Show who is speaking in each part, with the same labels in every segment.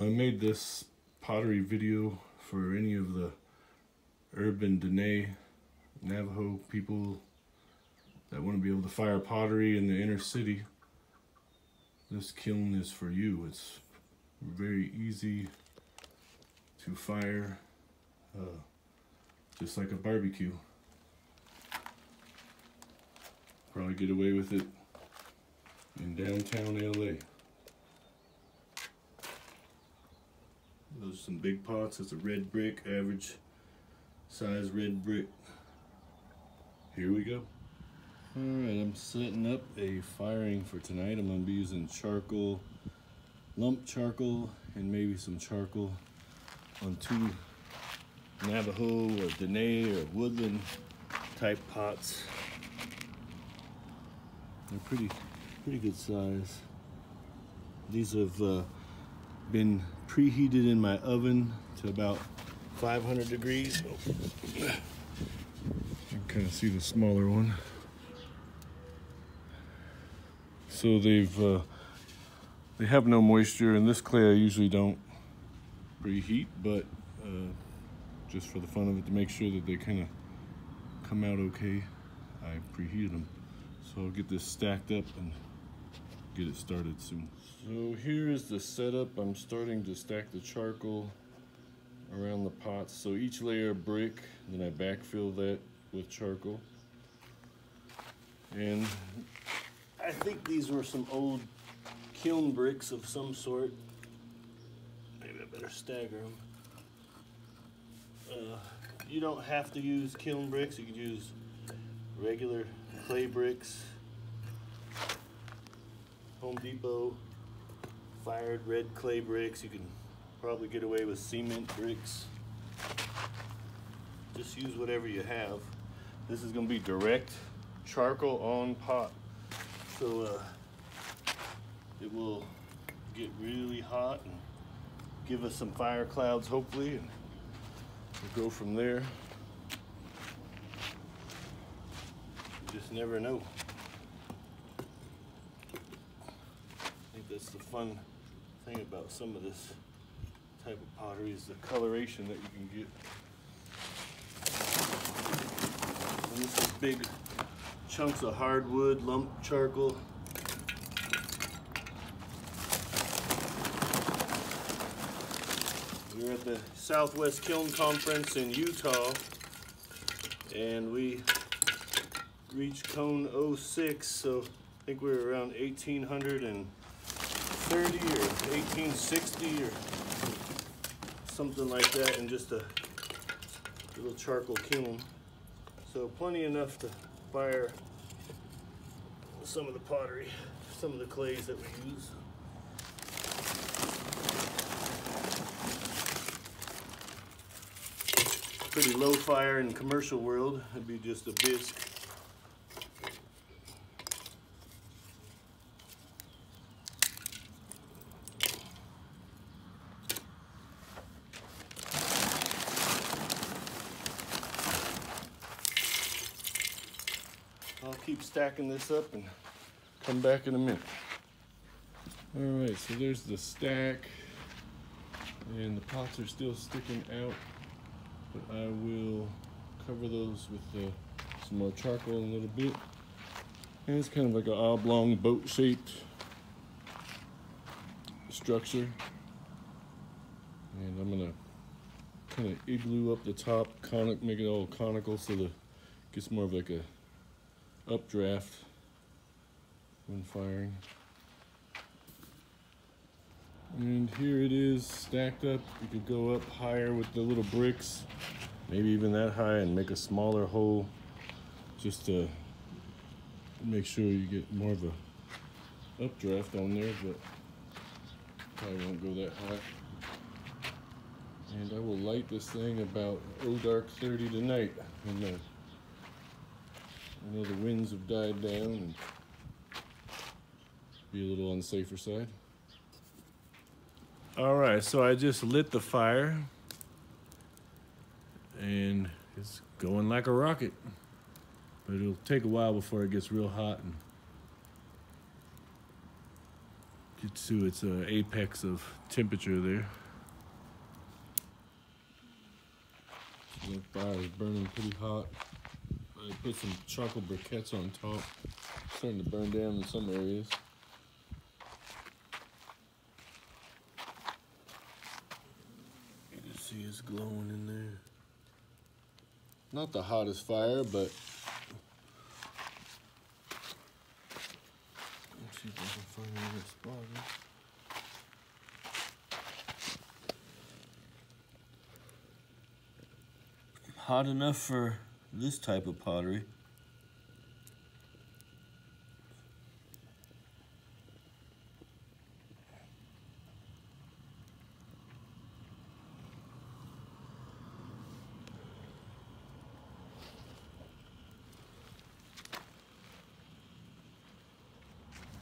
Speaker 1: I made this pottery video for any of the urban Dine, Navajo people that want to be able to fire pottery in the inner city. This kiln is for you. It's very easy to fire, just like a barbecue. Probably get away with it in downtown LA. Those are some big pots. It's a red brick, average size red brick. Here we go. Alright, I'm setting up a firing for tonight. I'm going to be using charcoal, lump charcoal, and maybe some charcoal on two Navajo or Dine or woodland type pots. They're pretty good size. These have been preheated in my oven to about 500 degrees. You can kind of see the smaller one. So they have no moisture. In this clay I usually don't preheat, but just for the fun of it, to make sure that they kind of come out okay, I preheated them. So I'll get this stacked up and get it started soon. So here is the setup. I'm starting to stack the charcoal around the pots. So each layer of brick, then I backfill that with charcoal. And I think these were some old kiln bricks of some sort. Maybe I better stagger them. You don't have to use kiln bricks. You can use regular clay bricks. Home Depot fired red clay bricks. You can probably get away with cement bricks. Just use whatever you have. This is going to be direct charcoal on pot, so it will get really hot and give us some fire clouds hopefully, and we'll go from there. You just never know. I think that's the fun thing about some of this type of pottery, is the coloration that you can get. And this is big chunks of hardwood, lump charcoal. We were at the Southwest Kiln Conference in Utah, and we reached cone 06, so I think we were around 1830 or 1860 or something like that, in just a little charcoal kiln. So plenty enough to fire some of the pottery, some of the clays that we use. Pretty low fire in the commercial world. It'd be just a bisque. I'll keep stacking this up and come back in a minute. All right, so there's the stack, and the pots are still sticking out, but I will cover those with some more charcoal in a little bit. And it's kind of like an oblong boat-shaped structure. And I'm gonna kind of igloo up the top, make it all conical so that it gets more of like a updraft when firing. And here it is stacked up. You could go up higher with the little bricks, maybe even that high, and make a smaller hole just to make sure you get more of a updraft on there, but probably won't go that high. And I will light this thing about dark 30 tonight. And I know the winds have died down and be a little on the safer side. All right, so I just lit the fire and it's going like a rocket, but it'll take a while before it gets real hot and Gets to its apex of temperature there. The fire is burning pretty hot. I put some charcoal briquettes on top. Starting to burn down in some areas. You can see it's glowing in there. Not the hottest fire, but let's see if I can find another spot. Hot enough for this type of pottery.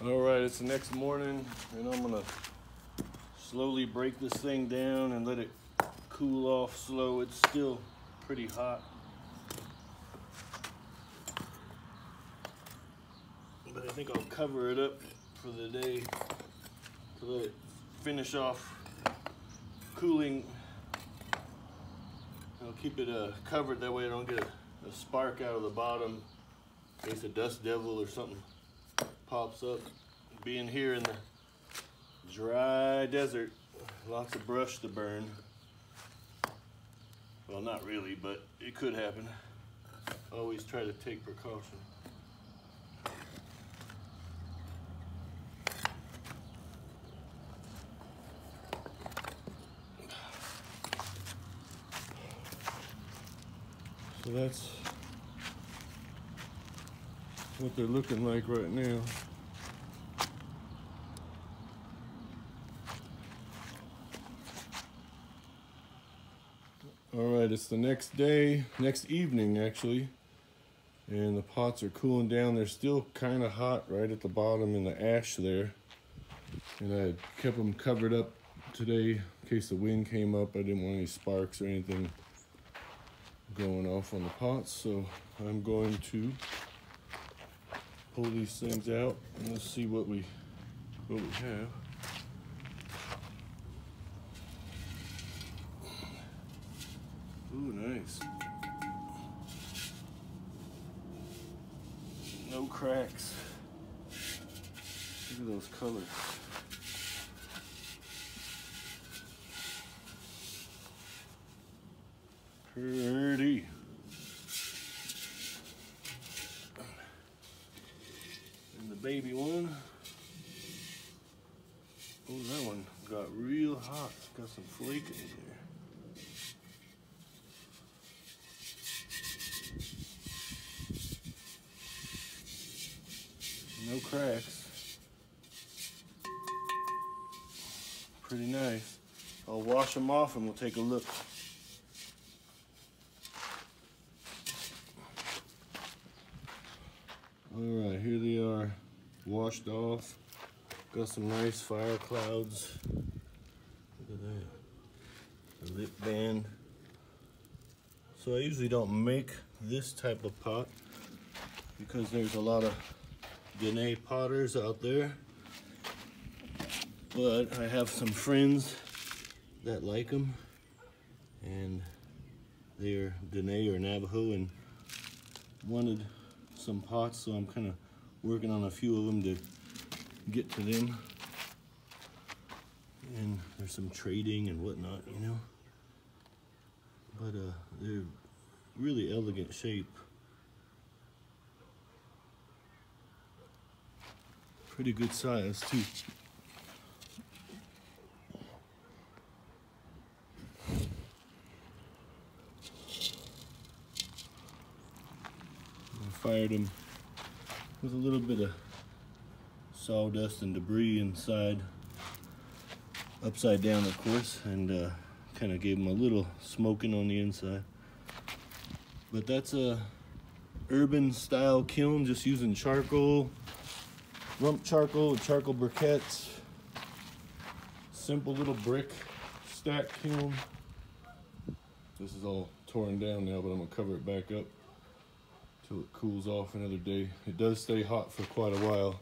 Speaker 1: All right, it's the next morning, and I'm gonna slowly break this thing down and let it cool off slow. It's still pretty hot. But I think I'll cover it up for the day to let it finish off cooling. I'll keep it covered, that way I don't get a spark out of the bottom in case a dust devil or something pops up. Being here in the dry desert, lots of brush to burn. Well, not really, but it could happen. Always try to take precaution. So that's what they're looking like right now. All right, it's the next day, next evening actually, and the pots are cooling down. They're still kind of hot right at the bottom in the ash there, and I kept them covered up today in case the wind came up. I didn't want any sparks or anything going off on the pots, so I'm going to pull these things out and let's see what we have. Ooh, nice. No cracks. Look at those colors. Pretty. And the baby one. Oh, that one got real hot. Got some flake in there. No cracks. Pretty nice. I'll wash them off and we'll take a look. All right, here they are, washed off. Got some nice fire clouds. Look at that. A lip band. So I usually don't make this type of pot because there's a lot of Dine potters out there, but I have some friends that like them, and they're Dine or Navajo and wanted some pots, so I'm kind of working on a few of them to get to them. And there's some trading and whatnot, you know, but they're really elegant shape. Pretty good size too. I fired them with a little bit of sawdust and debris inside, upside down of course, and kind of gave them a little smoking on the inside. But that's a urban style kiln, just using charcoal, lump charcoal with charcoal briquettes. Simple little brick stack kiln. This is all torn down now, but I'm gonna cover it back up till it cools off another day. It does stay hot for quite a while.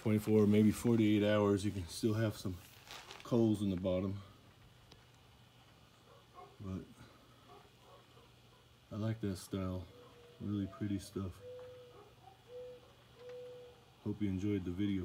Speaker 1: 24, maybe 48 hours, you can still have some coals in the bottom. But I like that style. Really pretty stuff. Hope you enjoyed the video.